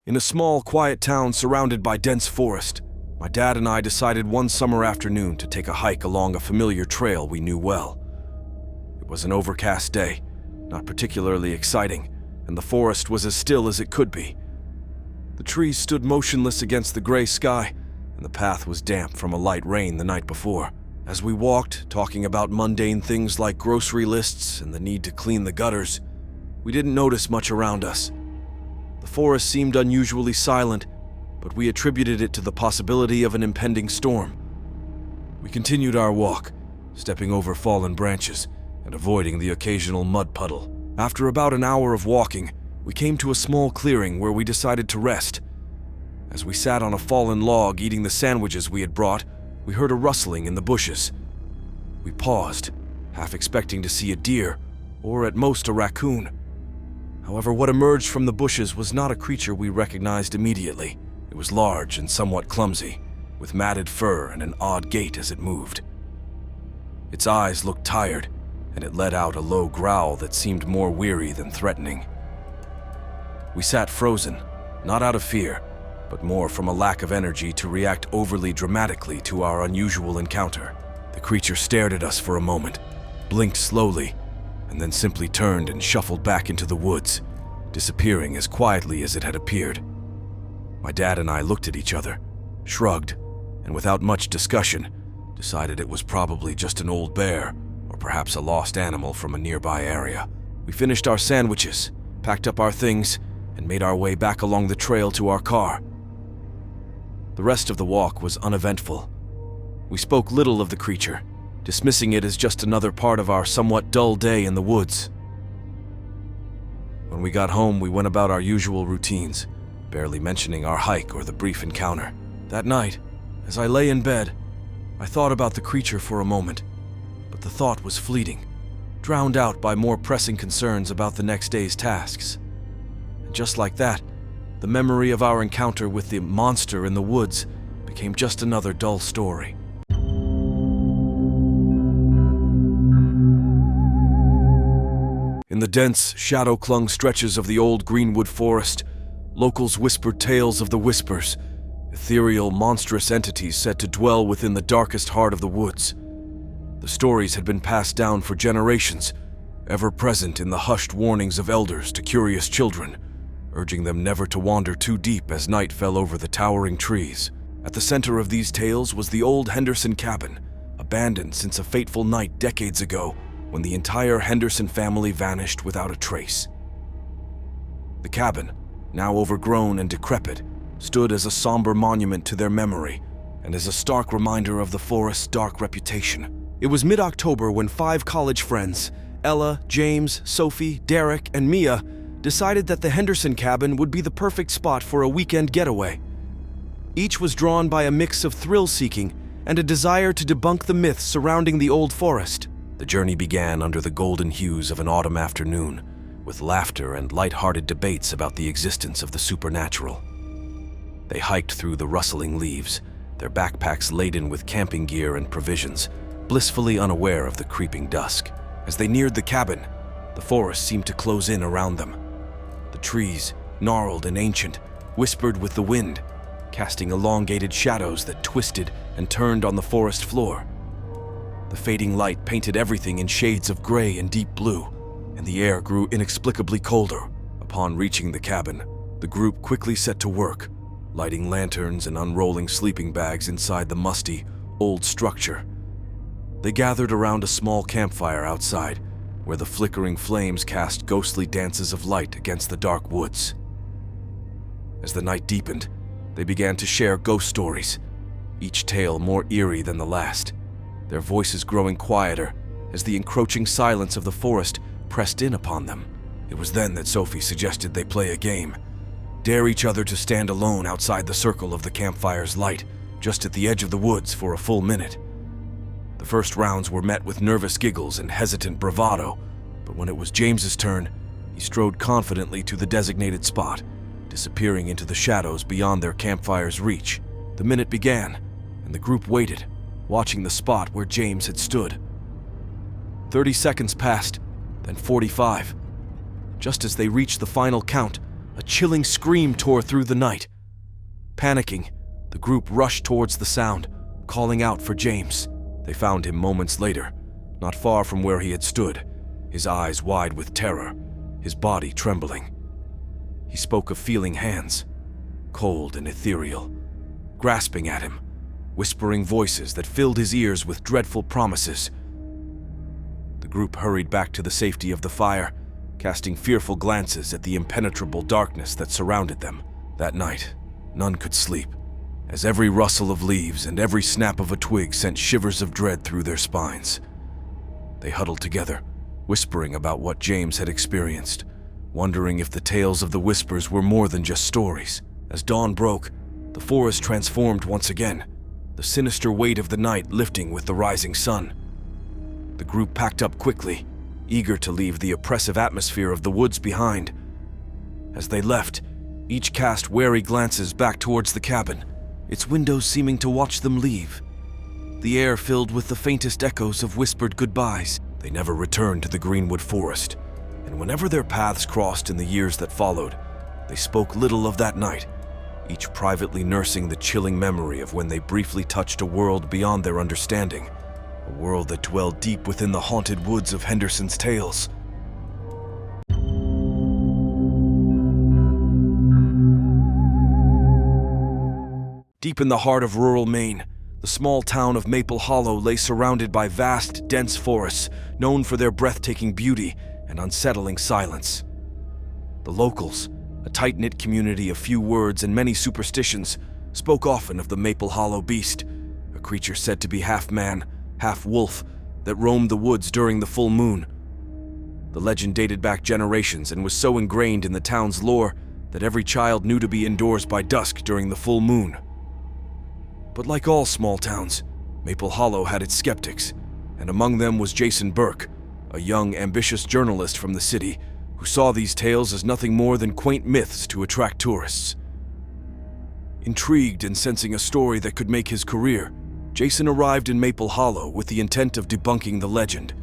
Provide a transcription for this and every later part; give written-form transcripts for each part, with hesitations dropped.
In a small, quiet town surrounded by dense forest, my dad and I decided one summer afternoon to take a hike along a familiar trail we knew well. It was an overcast day, not particularly exciting, and the forest was as still as it could be. The trees stood motionless against the gray sky, and the path was damp from a light rain the night before. As we walked, talking about mundane things like grocery lists and the need to clean the gutters, we didn't notice much around us. The forest seemed unusually silent, but we attributed it to the possibility of an impending storm. We continued our walk, stepping over fallen branches and avoiding the occasional mud puddle. After about an hour of walking, we came to a small clearing where we decided to rest. As we sat on a fallen log eating the sandwiches we had brought, we heard a rustling in the bushes. We paused, half expecting to see a deer, or at most a raccoon. However, what emerged from the bushes was not a creature we recognized immediately. It was large and somewhat clumsy, with matted fur and an odd gait as it moved. Its eyes looked tired, and it let out a low growl that seemed more weary than threatening. We sat frozen, not out of fear, but more from a lack of energy to react overly dramatically to our unusual encounter. The creature stared at us for a moment, blinked slowly, and then simply turned and shuffled back into the woods, disappearing as quietly as it had appeared. My dad and I looked at each other, shrugged, and without much discussion, decided it was probably just an old bear, or perhaps a lost animal from a nearby area. We finished our sandwiches, packed up our things, and made our way back along the trail to our car. The rest of the walk was uneventful. We spoke little of the creature, dismissing it as just another part of our somewhat dull day in the woods. When we got home, we went about our usual routines, barely mentioning our hike or the brief encounter. That night, as I lay in bed, I thought about the creature for a moment, but the thought was fleeting, drowned out by more pressing concerns about the next day's tasks. And just like that, the memory of our encounter with the monster in the woods became just another dull story. In the dense, shadow-clung stretches of the old greenwood forest, locals whispered tales of the whispers, ethereal, monstrous entities said to dwell within the darkest heart of the woods. The stories had been passed down for generations, ever present in the hushed warnings of elders to curious children, urging them never to wander too deep as night fell over the towering trees. At the center of these tales was the old Henderson cabin, abandoned since a fateful night decades ago when the entire Henderson family vanished without a trace. The cabin, now overgrown and decrepit, stood as a somber monument to their memory and as a stark reminder of the forest's dark reputation. It was mid-October when 5 college friends, Ella, James, Sophie, Derek, and Mia, decided that the Henderson cabin would be the perfect spot for a weekend getaway. Each was drawn by a mix of thrill-seeking and a desire to debunk the myths surrounding the old forest. The journey began under the golden hues of an autumn afternoon, with laughter and light-hearted debates about the existence of the supernatural. They hiked through the rustling leaves, their backpacks laden with camping gear and provisions, blissfully unaware of the creeping dusk. As they neared the cabin, the forest seemed to close in around them. The trees, gnarled and ancient, whispered with the wind, casting elongated shadows that twisted and turned on the forest floor. The fading light painted everything in shades of gray and deep blue, and the air grew inexplicably colder. Upon reaching the cabin, the group quickly set to work, lighting lanterns and unrolling sleeping bags inside the musty, old structure. They gathered around a small campfire outside, where the flickering flames cast ghostly dances of light against the dark woods. As the night deepened, they began to share ghost stories, each tale more eerie than the last, their voices growing quieter as the encroaching silence of the forest pressed in upon them. It was then that Sophie suggested they play a game, dare each other to stand alone outside the circle of the campfire's light, just at the edge of the woods for a full minute. The first rounds were met with nervous giggles and hesitant bravado, but when it was James's turn, he strode confidently to the designated spot, disappearing into the shadows beyond their campfire's reach. The minute began, and the group waited, watching the spot where James had stood. 30 seconds passed, then 45. Just as they reached the final count, A chilling scream tore through the night. Panicking, the group rushed towards the sound, calling out for James. They found him moments later, not far from where he had stood, his eyes wide with terror, his body trembling. He spoke of feeling hands, cold and ethereal, grasping at him, whispering voices that filled his ears with dreadful promises. The group hurried back to the safety of the fire, casting fearful glances at the impenetrable darkness that surrounded them. That night, none could sleep, as every rustle of leaves and every snap of a twig sent shivers of dread through their spines. They huddled together, whispering about what James had experienced, wondering if the tales of the whispers were more than just stories. As dawn broke, the forest transformed once again, the sinister weight of the night lifting with the rising sun. The group packed up quickly, eager to leave the oppressive atmosphere of the woods behind. As they left, each cast wary glances back towards the cabin, its windows seeming to watch them leave. The air filled with the faintest echoes of whispered goodbyes. They never returned to the Greenwood Forest, and whenever their paths crossed in the years that followed, they spoke little of that night, each privately nursing the chilling memory of when they briefly touched a world beyond their understanding, a world that dwelled deep within the haunted woods of Henderson's tales. Deep in the heart of rural Maine, the small town of Maple Hollow lay surrounded by vast, dense forests, known for their breathtaking beauty and unsettling silence. The locals, a tight-knit community of few words and many superstitions, spoke often of the Maple Hollow beast, a creature said to be half man, half wolf, that roamed the woods during the full moon. The legend dated back generations and was so ingrained in the town's lore that every child knew to be indoors by dusk during the full moon. But like all small towns, Maple Hollow had its skeptics, and among them was Jason Burke, a young, ambitious journalist from the city who saw these tales as nothing more than quaint myths to attract tourists. Intrigued and sensing a story that could make his career, Jason arrived in Maple Hollow with the intent of debunking the legend.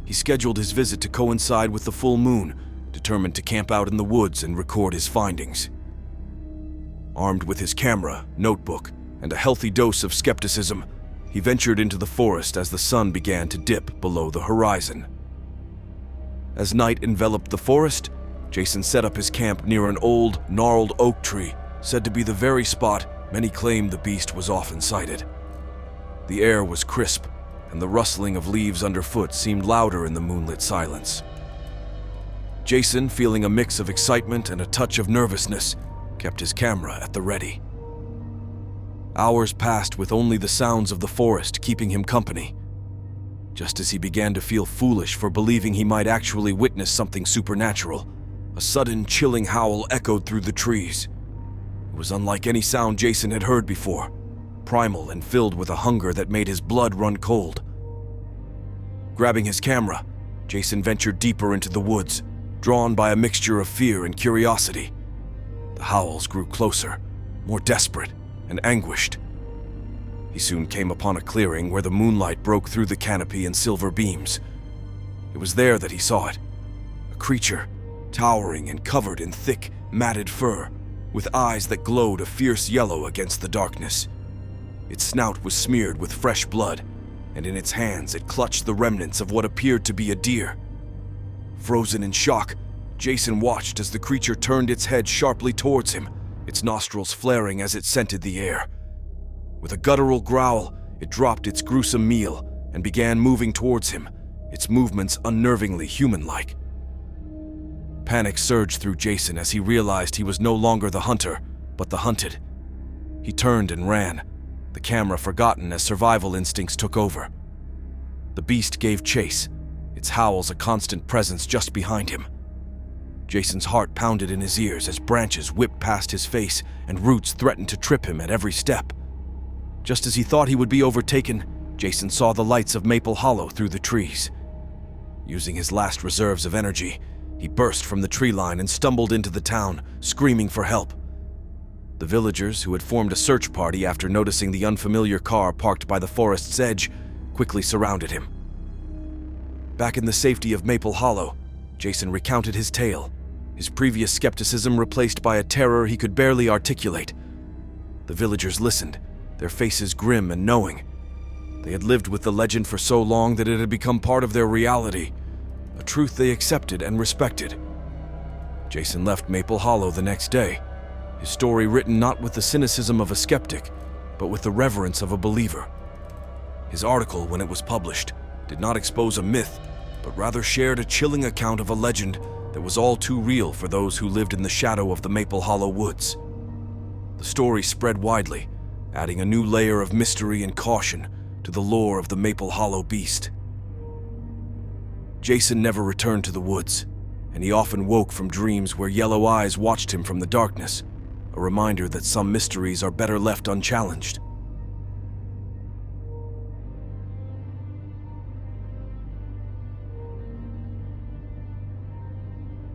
He scheduled his visit to coincide with the full moon, determined to camp out in the woods and record his findings. Armed with his camera, notebook, and a healthy dose of skepticism, he ventured into the forest as the sun began to dip below the horizon. As night enveloped the forest, Jason set up his camp near an old, gnarled oak tree, said to be the very spot many claimed the beast was often sighted. The air was crisp, and the rustling of leaves underfoot seemed louder in the moonlit silence. Jason, feeling a mix of excitement and a touch of nervousness, kept his camera at the ready. Hours passed with only the sounds of the forest keeping him company. Just as he began to feel foolish for believing he might actually witness something supernatural, a sudden chilling howl echoed through the trees. It was unlike any sound Jason had heard before, primal and filled with a hunger that made his blood run cold. Grabbing his camera, Jason ventured deeper into the woods, drawn by a mixture of fear and curiosity. The howls grew closer, more desperate and anguished. He soon came upon a clearing where the moonlight broke through the canopy in silver beams. It was there that he saw it, a creature, towering and covered in thick, matted fur, with eyes that glowed a fierce yellow against the darkness. Its snout was smeared with fresh blood, and in its hands it clutched the remnants of what appeared to be a deer. Frozen in shock, Jason watched as the creature turned its head sharply towards him, its nostrils flaring as it scented the air. With a guttural growl, it dropped its gruesome meal and began moving towards him, its movements unnervingly human-like. Panic surged through Jason as he realized he was no longer the hunter, but the hunted. He turned and ran, the camera forgotten as survival instincts took over. The beast gave chase, its howls a constant presence just behind him. Jason's heart pounded in his ears as branches whipped past his face and roots threatened to trip him at every step. Just as he thought he would be overtaken, Jason saw the lights of Maple Hollow through the trees. Using his last reserves of energy, he burst from the tree line and stumbled into the town, screaming for help. The villagers, who had formed a search party after noticing the unfamiliar car parked by the forest's edge, quickly surrounded him. Back in the safety of Maple Hollow, Jason recounted his tale, his previous skepticism replaced by a terror he could barely articulate. The villagers listened, their faces grim and knowing. They had lived with the legend for so long that it had become part of their reality, a truth they accepted and respected. Jason left Maple Hollow the next day, his story written not with the cynicism of a skeptic, but with the reverence of a believer. His article, when it was published, did not expose a myth, but rather shared a chilling account of a legend that was all too real for those who lived in the shadow of the Maple Hollow woods. The story spread widely, adding a new layer of mystery and caution to the lore of the Maple Hollow beast. Jason never returned to the woods, and he often woke from dreams where yellow eyes watched him from the darkness, a reminder that some mysteries are better left unchallenged.